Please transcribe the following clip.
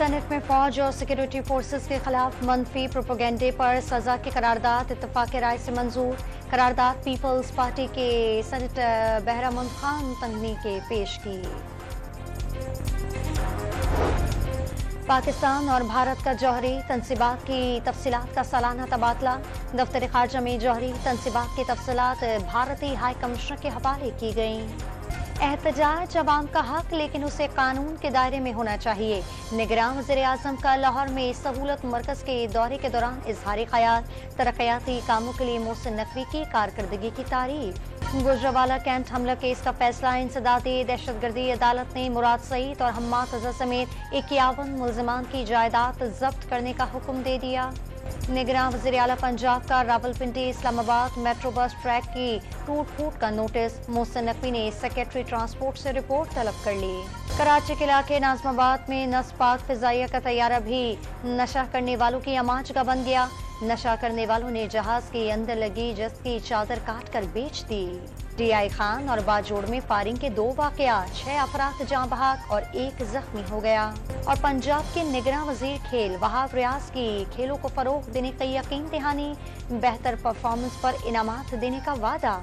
Senate में फौज और सिक्योरिटी फोर्सेस के खिलाफ मनफी प्रोपेगेंडे पर सजा की करारदाद इत्तेफाक राय से मंजूर। करारदाद पीपल्स पार्टी के सेनेटर बहराम खान तंगनी के पेश की। पाकिस्तान और भारत का जौहरी तनसीबात की तफसीलात का सालाना तबादला। दफ्तर खारजा में जौहरी तनसीबात की तफसीलात भारतीय हाई कमिश्नर के हवाले की गईं। एहतजाज अवाम का हक, लेकिन उसे कानून के दायरे में होना चाहिए। निगरान वज़ीर-ए-आज़म का लाहौर में सहूलत मरकज के दौरे के दौरान इजहार ख्याल। तरक्याती कामों के लिए मोहसिन नकवी की कारकर्दगी की तारीफ। गुजरावाला कैंट हमला केस का फैसला। इंसदादी दहशतगर्दी अदालत ने मुराद सईद और हम्माद अजहर समेत 51 मुल्जिमान की जायदाद जब्त करने का हुक्म दे दिया। निगरान वज़ीर आला पंजाब का Rawalpindi Islamabad metro bus track की टूट फूट का नोटिस। मोहसिन नकवी ने सेक्रेटरी ट्रांसपोर्ट से रिपोर्ट तलब कर ली। कराची के इलाके नाजमाबाद में नस्पाक फिजाइया का तैयारा भी नशा करने वालों की आमाज का बन गया। नशा करने वालों ने जहाज के अंदर लगी जस्त की चादर काट कर बेच दी। DI खान और बाजोड़ में फायरिंग के 2 वाकयात, 6 अफराद जाँ बहक और 1 जख्मी हो गया। और पंजाब के निगरान वजीर खेल वहाब रियाज की खेलों को फरोग देने की यकीन दहानी। बेहतर परफॉर्मेंस पर इनामात देने का वादा।